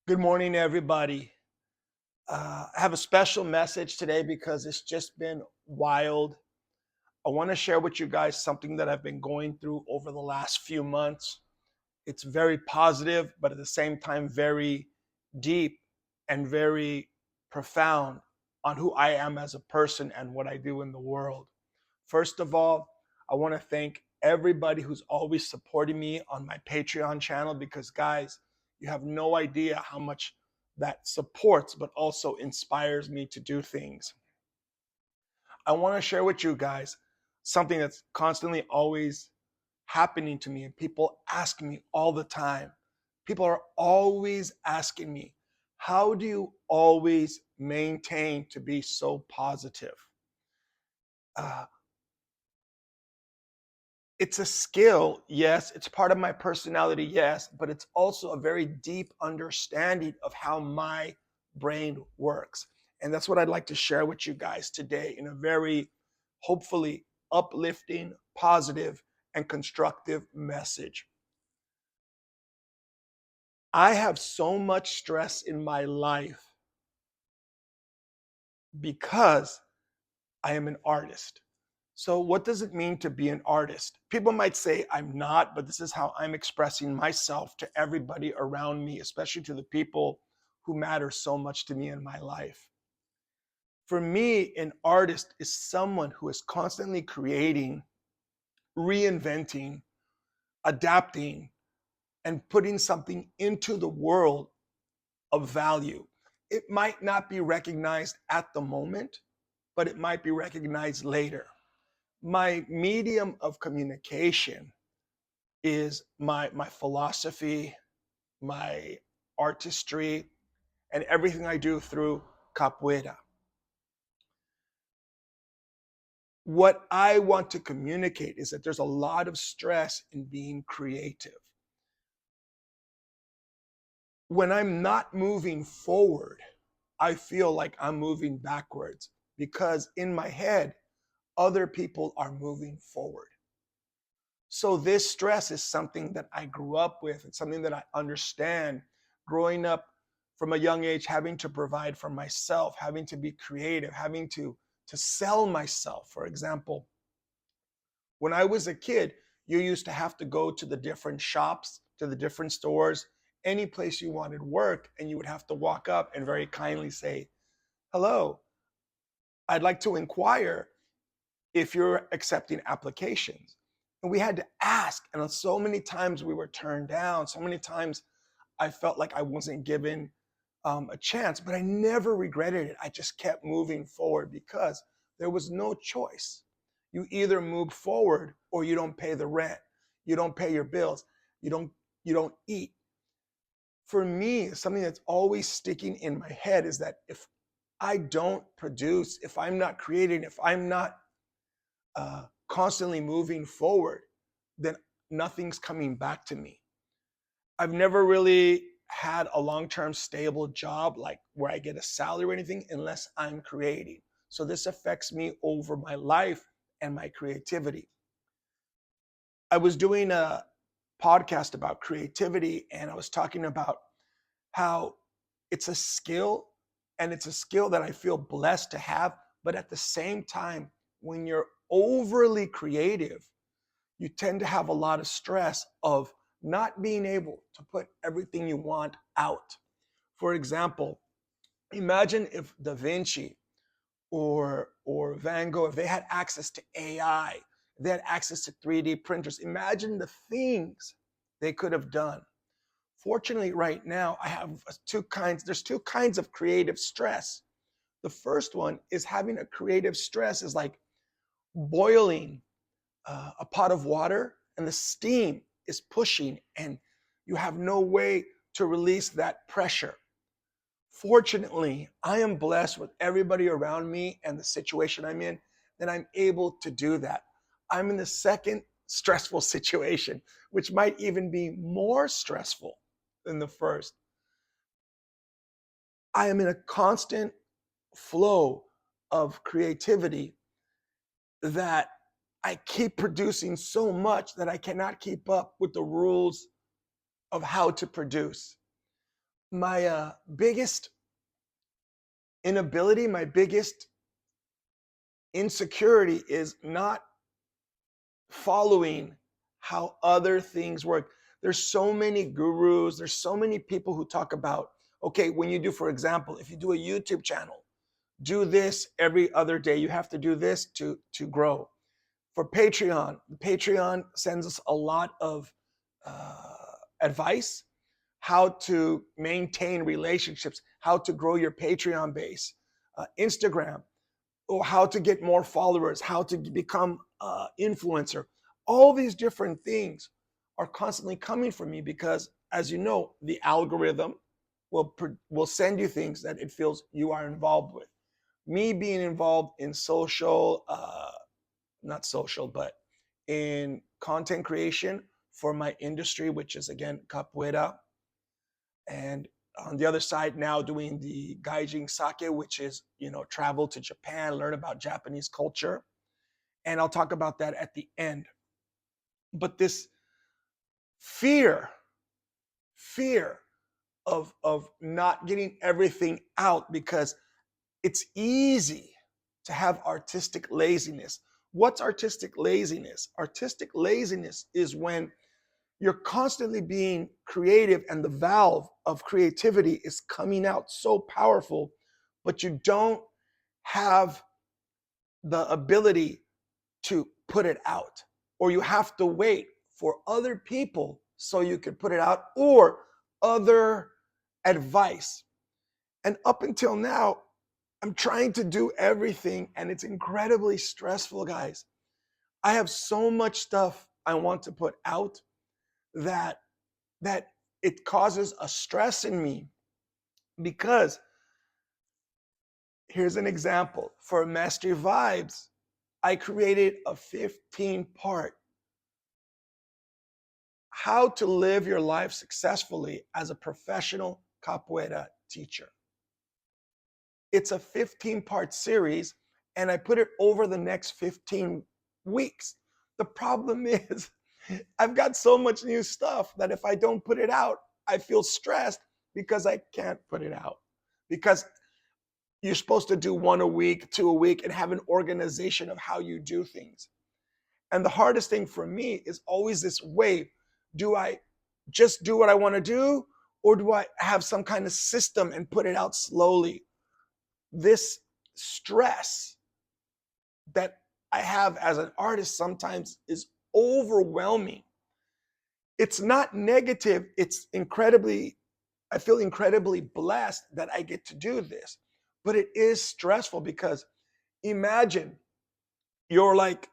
Good morning, everybody. I have a special message today because it's just been wild. I want to share with you guys something that I've been going through over the last few months. It's very positive, but at the same time, very deep and very profound on who I am as a person and what I do in the world. First of all, I want to thank everybody who's always supporting me on my Patreon channel because, guys, you have no idea how much that supports, but also inspires me to do things. I want to share with you guys something that's constantly always happening to me, and people ask me all the time. People are always asking me, how do you always maintain to be so positive? Uh, it's a skill, yes. It's part of my personality, yes. But it's also a very deep understanding of how my brain works. And that's what I'd like to share with you guys today in a very, hopefully, uplifting, positive, and constructive message. I have so much stress in my life because I am an artist. So, what does it mean to be an artist? People might say I'm not, but this is how I'm expressing myself to everybody around me, especially to the people who matter so much to me in my life. For me, an artist is someone who is constantly creating, reinventing, adapting, and putting something into the world of value. It might not be recognized at the moment, but it might be recognized later. My medium of communication is my philosophy, my artistry, and everything I do through Capoeira. What I want to communicate is that there's a lot of stress in being creative. When I'm not moving forward, I feel like I'm moving backwards because in my head, other people are moving forward. So this stress is something that I grew up with. It's something that I understand growing up from a young age, having to provide for myself, having to be creative, having to sell myself. For example, when I was a kid, you used to have to go to the different shops, to the different stores, any place you wanted work, and you would have to walk up and very kindly say, "Hello, I'd like to inquire if you're accepting applications." And we had to ask. And so many times we were turned down. So many times I felt like I wasn't given a chance, but I never regretted it. I just kept moving forward because there was no choice. You either move forward or you don't pay the rent. You don't pay your bills. You don't you don't eat. For me, something that's always sticking in my head is that if I don't produce, if I'm not creating, if I'm not constantly moving forward, then nothing's coming back to me. I've never really had a long-term stable job like where I get a salary or anything unless I'm creating. So this affects me over my life and my creativity. I was doing a podcast about creativity and I was talking about how it's a skill and it's a skill that I feel blessed to have, but at the same time when you're overly creative, you tend to have a lot of stress of not being able to put everything you want out. For example, imagine if Da Vinci or Van Gogh, if they had access to AI, if they had access to 3D printers, imagine the things they could have done. Fortunately, right now, I have there's two kinds of creative stress. The first one is having a creative stress is like boiling a pot of water and the steam is pushing and you have no way to release that pressure. Fortunately, I am blessed with everybody around me and the situation I'm in that I'm able to do that. I'm in the second stressful situation, which might even be more stressful than the first. I am in a constant flow of creativity that I keep producing so much that I cannot keep up with the rules of how to produce. my biggest inability, my biggest insecurity is not following how other things work. There's so many gurus, there's so many people who talk about, okay, when you do, for example, if you do a YouTube channel, do this every other day. You have to do this to grow. For Patreon sends us a lot of advice, how to maintain relationships, how to grow your Patreon base, Instagram, or how to get more followers, how to become an influencer. All these different things are constantly coming from me because, as you know, the algorithm will send you things that it feels you are involved with. Me being involved in social, not social, but in content creation for my industry, which is again Capoeira, and on the other side now doing the gaijin sake, which is, travel to Japan, learn about Japanese culture, and I'll talk about that at the end. But this fear of not getting everything out, because it's easy to have artistic laziness. What's artistic laziness? Artistic laziness is when you're constantly being creative and the valve of creativity is coming out so powerful, but you don't have the ability to put it out, or you have to wait for other people so you can put it out, or other advice. And up until now, I'm trying to do everything, and it's incredibly stressful, guys. I have so much stuff I want to put out that it causes a stress in me, because here's an example. For Mestre Vibes, I created a 15-part how to live your life successfully as a professional capoeira teacher. It's a 15-part series, and I put it over the next 15 weeks. The problem is I've got so much new stuff that if I don't put it out, I feel stressed because I can't put it out. Because you're supposed to do 1 a week, 2 a week, and have an organization of how you do things. And the hardest thing for me is always this wave. Do I just do what I want to do, or do I have some kind of system and put it out slowly? This stress that I have as an artist sometimes is overwhelming. It's not negative. It's I feel incredibly blessed that I get to do this, but it is stressful because imagine you're like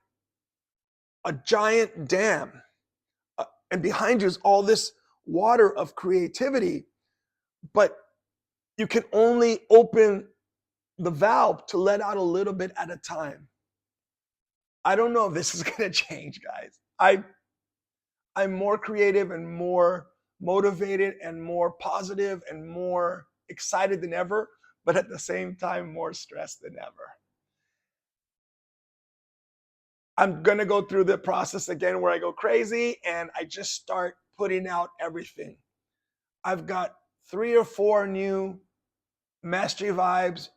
a giant dam, and behind you is all this water of creativity, but you can only open the valve to let out a little bit at a time. I don't know if this is going to change, guys. I'm more creative and more motivated and more positive and more excited than ever, but at the same time, more stressed than ever. I'm going to go through the process again where I go crazy and I just start putting out everything. I've got 3 or 4 new Mastery Vibes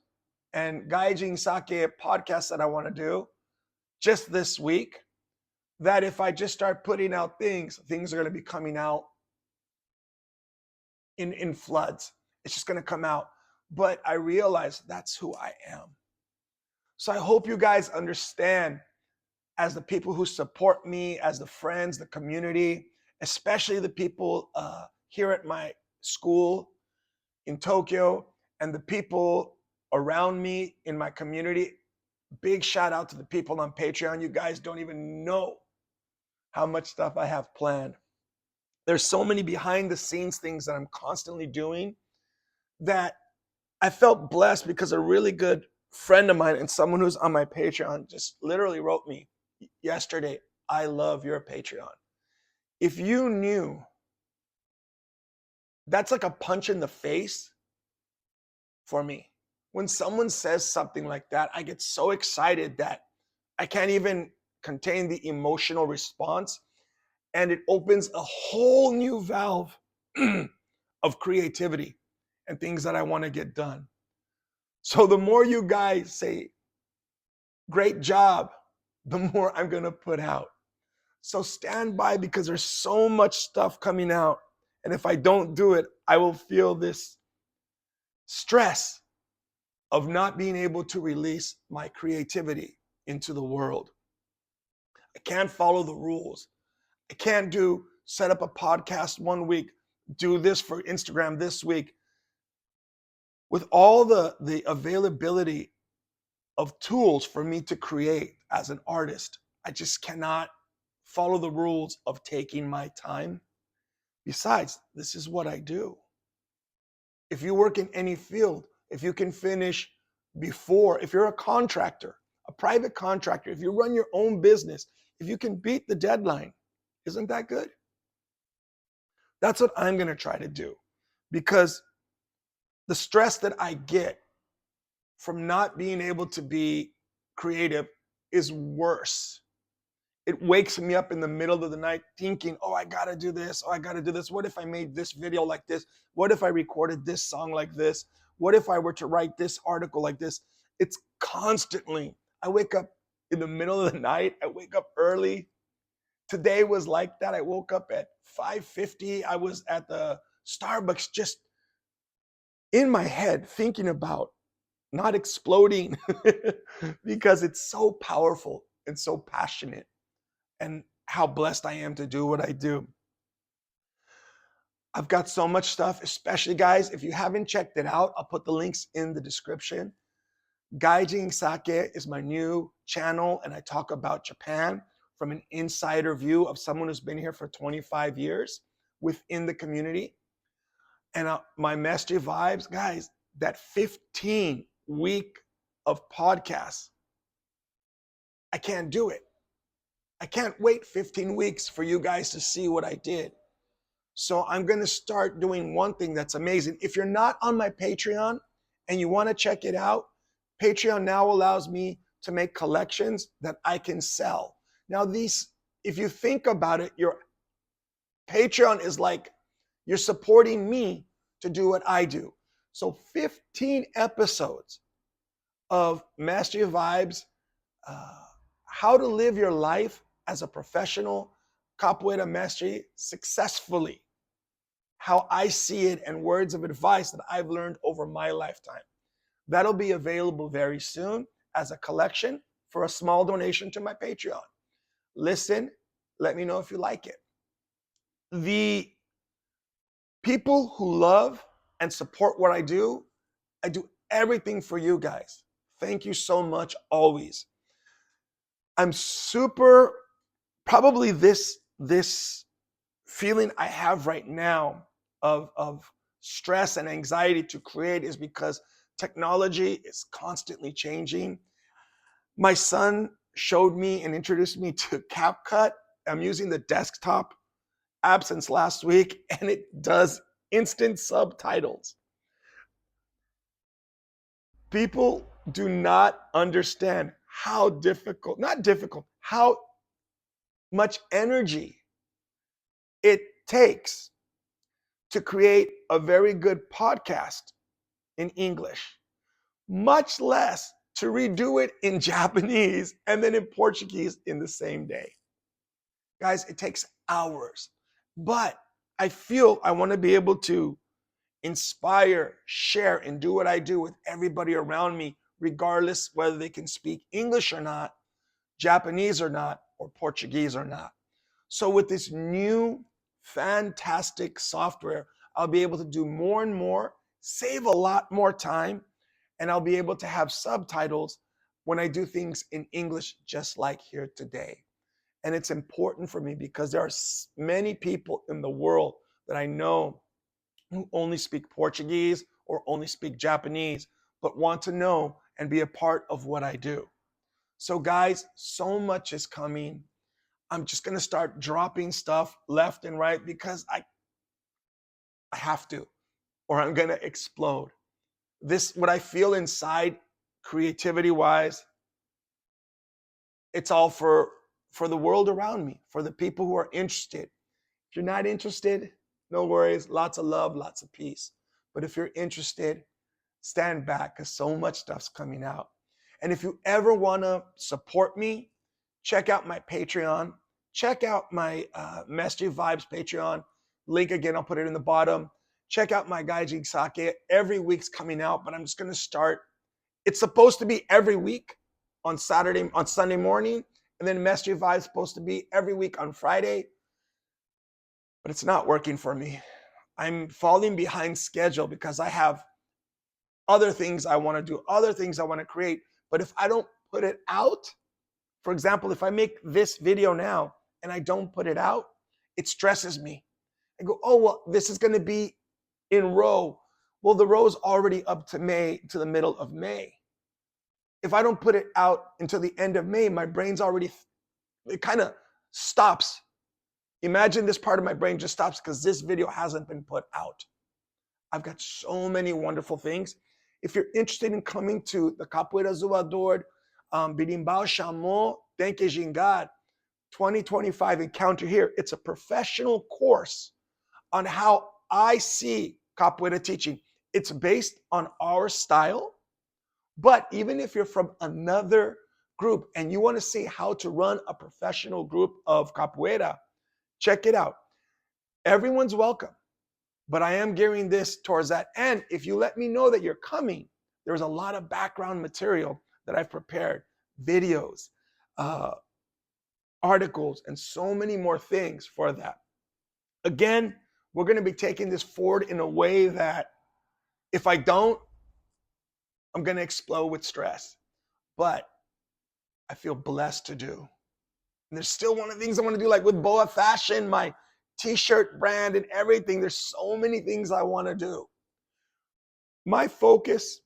and Gaijin Sake podcasts that I want to do just this week, that if I just start putting out things are going to be coming out in floods. It's just going to come out. But I realize that's who I am. So I hope you guys understand, as the people who support me, as the friends, the community, especially the people here at my school in Tokyo and the people around me in my community. Big shout out to the people on Patreon. You guys don't even know how much stuff I have planned. There's so many behind the scenes things that I'm constantly doing that I felt blessed, because a really good friend of mine and someone who's on my Patreon just literally wrote me yesterday, "I love your Patreon." If you knew, that's like a punch in the face for me. When someone says something like that, I get so excited that I can't even contain the emotional response. And it opens a whole new valve of creativity. and things that I want to get done. So the more you guys say, great job, the more I'm going to put out. So stand by, because there's so much stuff coming out. And if I don't do it, I will feel this stress of not being able to release my creativity into the world. I can't follow the rules. I can't set up a podcast one week, do this for Instagram this week. With all the availability of tools for me to create as an artist, I just cannot follow the rules of taking my time. Besides, this is what I do. If you work in any field, if you can finish before, if you're a contractor, a private contractor, if you run your own business, if you can beat the deadline, isn't that good? That's what I'm going to try to do, because the stress that I get from not being able to be creative is worse. It wakes me up in the middle of the night thinking, oh, I got to do this. Oh, I got to do this. What if I made this video like this? What if I recorded this song like this? What if I were to write this article like this? It's constantly. I wake up in the middle of the night. I wake up early. Today was like that. I woke up at 5:50. I was at the Starbucks, just in my head thinking about not exploding because it's so powerful and so passionate, and how blessed I am to do what I do. I've got so much stuff, especially guys, if you haven't checked it out, I'll put the links in the description. Gaijin Sake is my new channel, and I talk about Japan from an insider view of someone who's been here for 25 years within the community. And my Mestre vibes, guys, that 15-week of podcasts, I can't do it. I can't wait 15 weeks for you guys to see what I did. So I'm going to start doing one thing that's amazing. If you're not on my Patreon and you want to check it out, Patreon now allows me to make collections that I can sell. Now these, if you think about it, your Patreon is like you're supporting me to do what I do. So 15 episodes of Mastery Vibes, how to live your life as a professional Capoeira Mestre successfully, how I see it, and words of advice that I've learned over my lifetime. That'll be available very soon as a collection for a small donation to my Patreon. Listen, let me know if you like it. The people who love and support what I do everything for you guys. Thank you so much always. I'm super, probably this feeling I have right now of stress and anxiety to create is because technology is constantly changing. My son showed me and introduced me to CapCut. I'm using the desktop app since last week, and it does instant subtitles. People do not understand how how much energy it takes to create a very good podcast in English, much less to redo it in Japanese and then in Portuguese in the same day. Guys, it takes hours, but I feel I want to be able to inspire, share, and do what I do with everybody around me, regardless whether they can speak English or not, Japanese or not, or Portuguese or not. So with this new fantastic software, I'll be able to do more and more, save a lot more time, and I'll be able to have subtitles when I do things in English, just like here today. And it's important for me because there are many people in the world that I know who only speak Portuguese or only speak Japanese, but want to know and be a part of what I do. So guys, so much is coming. I'm just going to start dropping stuff left and right because I have to, or I'm going to explode. This, what I feel inside, creativity wise, it's all for the world around me, for the people who are interested. If you're not interested, no worries. Lots of love, lots of peace. But if you're interested, stand back because so much stuff's coming out. And if you ever want to support me, check out my Patreon. Check out my Mestre Vibes Patreon. Link again, I'll put it in the bottom. Check out my Gaijin Sake. Every week's coming out, but I'm just going to start. It's supposed to be every week on Sunday morning. And then Mestre Vibes is supposed to be every week on Friday. But it's not working for me. I'm falling behind schedule because I have other things I want to do, other things I want to create. But if I don't put it out, for example, if I make this video now and I don't put it out, it stresses me. I go, oh, well, this is going to be in row. Well, the row is already up to the middle of May. If I don't put it out until the end of May, my brain's already, it kind of stops. Imagine this part of my brain just stops because this video hasn't been put out. I've got so many wonderful things. If you're interested in coming to the Capoeira Zoador, Birimbau Chamon, Denke Gingad 2025 Encounter here, it's a professional course on how I see Capoeira teaching. It's based on our style, but even if you're from another group and you want to see how to run a professional group of Capoeira, check it out. Everyone's welcome. But I am gearing this towards that. And if you let me know that you're coming, there's a lot of background material that I've prepared, videos, articles, and so many more things for that. Again, we're going to be taking this forward in a way that if I don't, I'm going to explode with stress. But I feel blessed to do. And there's still one of the things I want to do, like with Boa Fashion, my t-shirt brand and everything. There's so many things I want to do. My focus,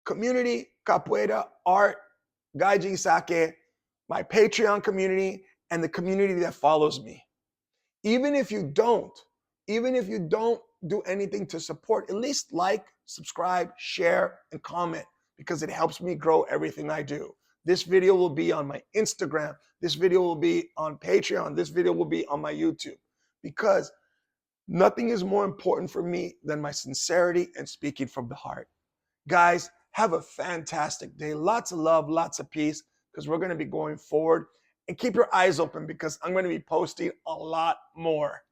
community, capoeira, art, Gaijin Sake, my Patreon community, and the community that follows me. Even if you don't do anything to support, at least like, subscribe, share, and comment because it helps me grow everything I do. This video will be on my Instagram. This video will be on Patreon. This video will be on my YouTube. Because nothing is more important for me than my sincerity and speaking from the heart. Guys, have a fantastic day. Lots of love, lots of peace, because we're going to be going forward. And keep your eyes open because I'm going to be posting a lot more.